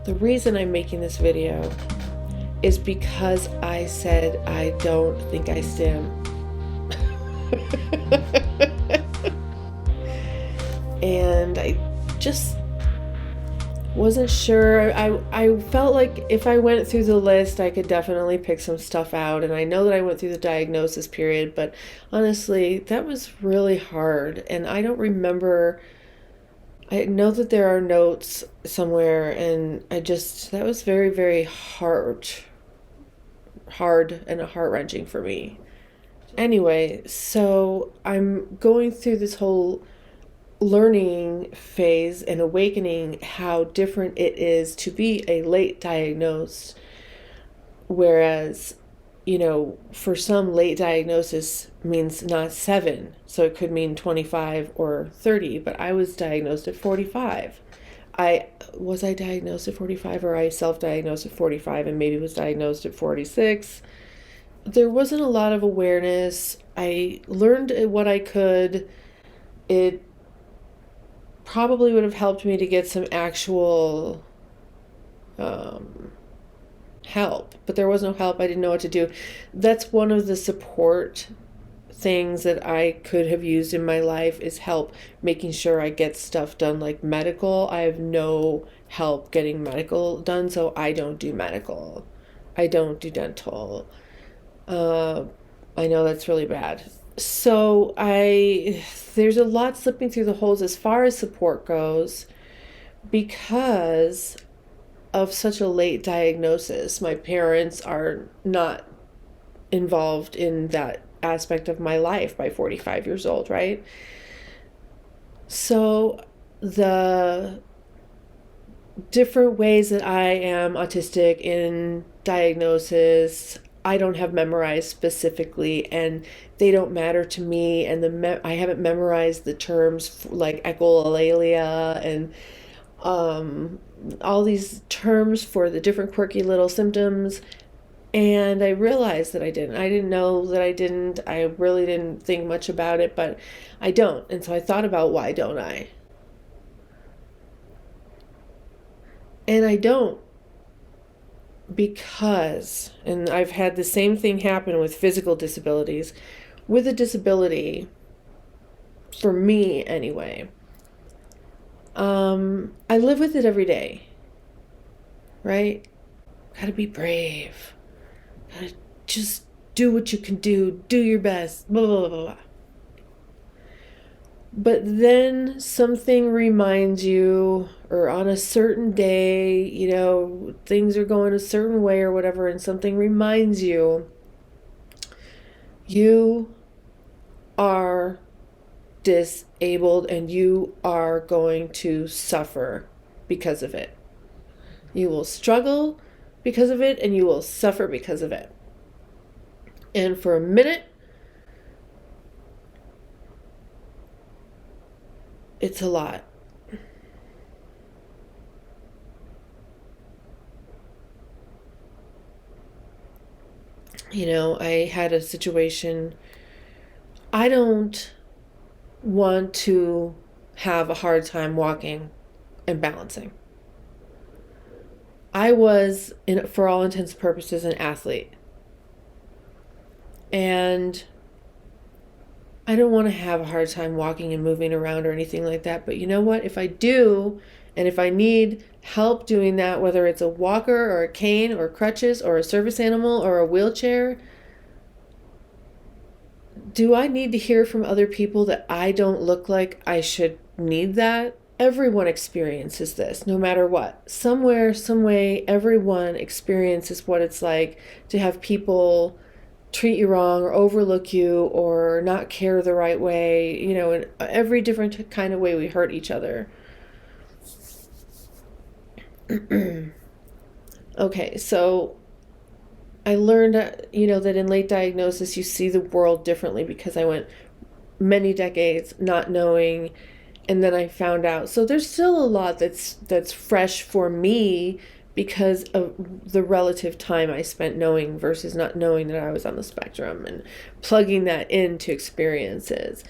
The reason I'm making this video is because I said I don't think I STiMM. And I just wasn't sure. I felt like if I went through the list, I could definitely pick some stuff out. And I know that I went through the diagnosis period, but honestly, that was really hard. And I don't remember. I know that there are notes somewhere, and that was very, very hard and heart-wrenching for me. Anyway, so I'm going through this whole learning phase and awakening how different it is to be a late diagnosed, whereas, for some, late diagnosis means not 7, so it could mean 25 or 30, but I was diagnosed at 45. Was I diagnosed at 45, or I self-diagnosed at 45 and maybe was diagnosed at 46? There wasn't a lot of awareness. I learned what I could. It probably would have helped me to get some actual help, but there was no help. I didn't know what to do. That's one of the support things that I could have used in my life, is help making sure I get stuff done, like medical. I have no help getting medical done, so I don't do medical. I don't do dental. I know that's really bad. So there's a lot slipping through the holes as far as support goes, because of such a late diagnosis. My parents are not involved in that aspect of my life by 45 years old, right? So the different ways that I am autistic in diagnosis, I don't have memorized specifically, and they don't matter to me. And I haven't memorized the terms like echolalia and all these terms for the different quirky little symptoms. And I realized that I didn't know that I didn't. I really didn't think much about it, but I don't. And so I thought about, why don't I? And I don't, because, and I've had the same thing happen with physical disabilities. With a disability, for me anyway, I live with it every day, right? Gotta be brave. Gotta just do what you can do your best, blah, blah, blah, blah. But then something reminds you, or on a certain day, things are going a certain way or whatever, and something reminds you, you are disabled and you are going to suffer because of it. You will struggle because of it, and you will suffer because of it. And for a minute, it's a lot. I had a situation. I don't want to have a hard time walking and balancing. I was, for all intents and purposes, an athlete. And I don't want to have a hard time walking and moving around or anything like that. But you know what? If I do, and if I need help doing that, whether it's a walker or a cane or crutches or a service animal or a wheelchair, do I need to hear from other people that I don't look like I should need that? Everyone experiences this, no matter what. Somewhere, some way, everyone experiences what it's like to have people treat you wrong or overlook you or not care the right way, in every different kind of way we hurt each other. Okay, so I learned, that in late diagnosis, you see the world differently, because I went many decades not knowing, and then I found out. So there's still a lot that's fresh for me, because of the relative time I spent knowing versus not knowing that I was on the spectrum, and plugging that into experiences.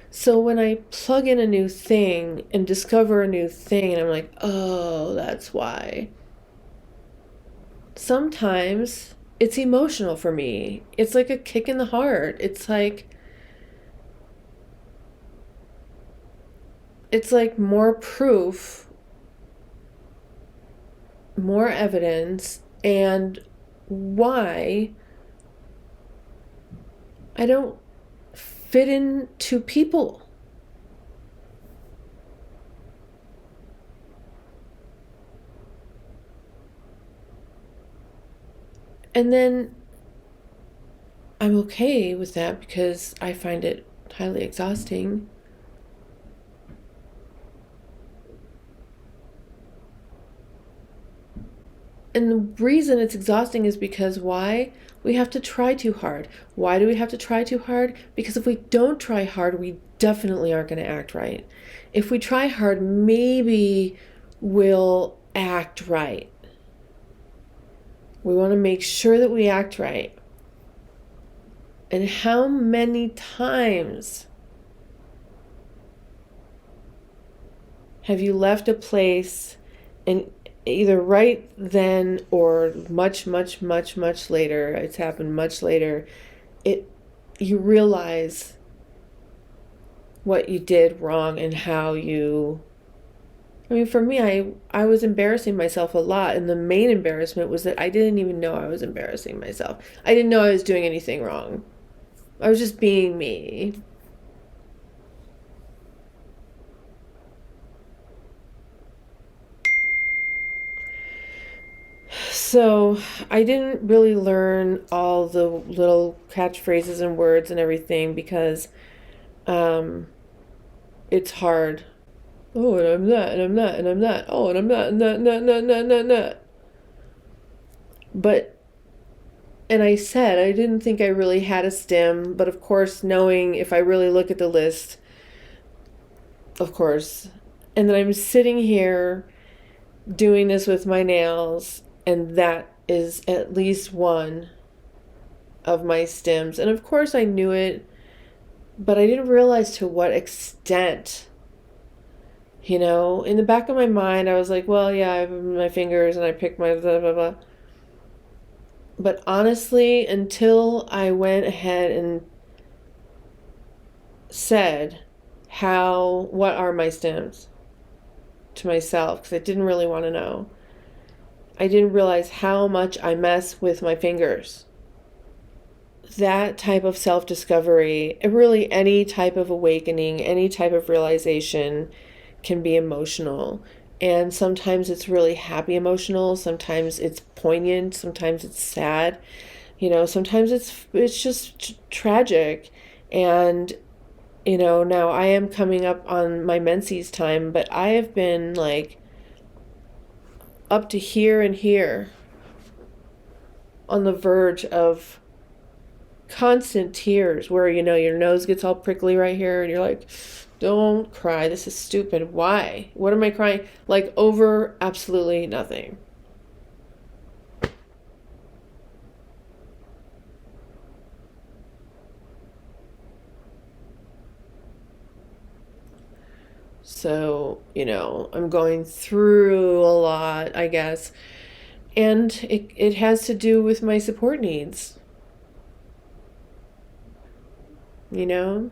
So when I plug in a new thing and discover a new thing, and I'm like, oh, that's why. sometimes it's emotional for me. It's like a kick in the heart. It's like more proof, more evidence, and why I don't fit into people. And then I'm okay with that because I find it highly exhausting. And the reason it's exhausting is because why? We have to try too hard. Why do we have to try too hard? Because if we don't try hard, we definitely aren't going to act right. If we try hard, maybe we'll act right. We want to make sure that we act right. And how many times have you left a place and either right then or much later, it's happened much later, you realize what you did wrong and how you... I mean, for me, I was embarrassing myself a lot, and the main embarrassment was that I didn't even know I was embarrassing myself. I didn't know I was doing anything wrong. I was just being me. So I didn't really learn all the little catchphrases and words and everything because it's hard. Oh, and I'm that, and I'm that, and I'm that. Oh, and I'm that, and that, and that, and that, and that, and that, and that. But, and I said, I didn't think I really had a STiMM, but of course, knowing if I really look at the list, of course. And then I'm sitting here doing this with my nails, and that is at least one of my STiMMs. And of course I knew it, but I didn't realize to what extent. You know, in the back of my mind, I was like, well, yeah, I have my fingers and I pick my blah, blah, blah. But honestly, until I went ahead and said what are my STiMMs to myself, because I didn't really want to know, I didn't realize how much I mess with my fingers. That type of self-discovery, really any type of awakening, any type of realization can be emotional. And sometimes it's really happy emotional, sometimes it's poignant, sometimes it's sad. You know, sometimes it's just tragic. And you know, now I am coming up on my menses time, but I have been like up to here and here on the verge of constant tears where, you know, your nose gets all prickly right here and you're like, don't cry, this is stupid. Why? What am I crying? Like over absolutely nothing. So, you know, I'm going through a lot, I guess. And it has to do with my support needs. You know?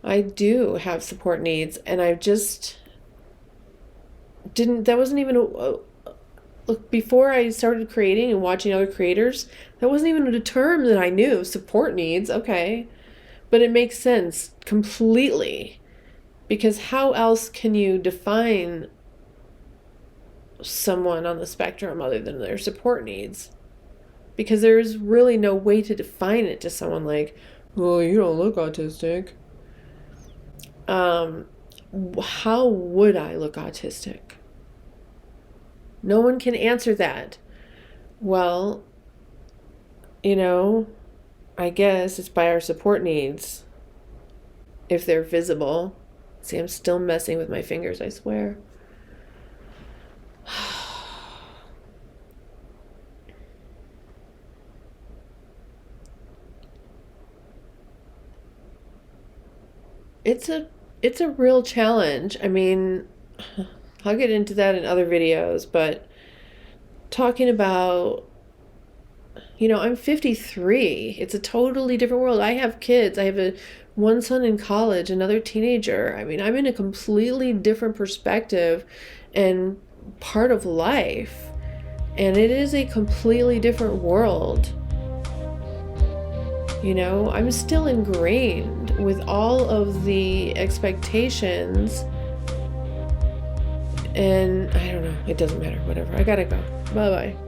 I do have support needs, and I just that wasn't even look, before I started creating and watching other creators, that wasn't even a term that I knew. Support needs, okay. But it makes sense completely, because how else can you define someone on the spectrum other than their support needs? Because there's really no way to define it to someone like, oh, you don't look autistic. How would I look autistic? No one can answer that. Well, you know, I guess it's by our support needs. If they're visible. See, I'm still messing with my fingers, I swear. It's a real challenge. I mean, I'll get into that in other videos, but talking about, you know, I'm 53. It's a totally different world. I have kids. I have one son in college, another teenager. I mean, I'm in a completely different perspective and part of life. And it is a completely different world. You know, I'm still ingrained with all of the expectations. And I don't know. It doesn't matter. Whatever. I gotta go. Bye-bye.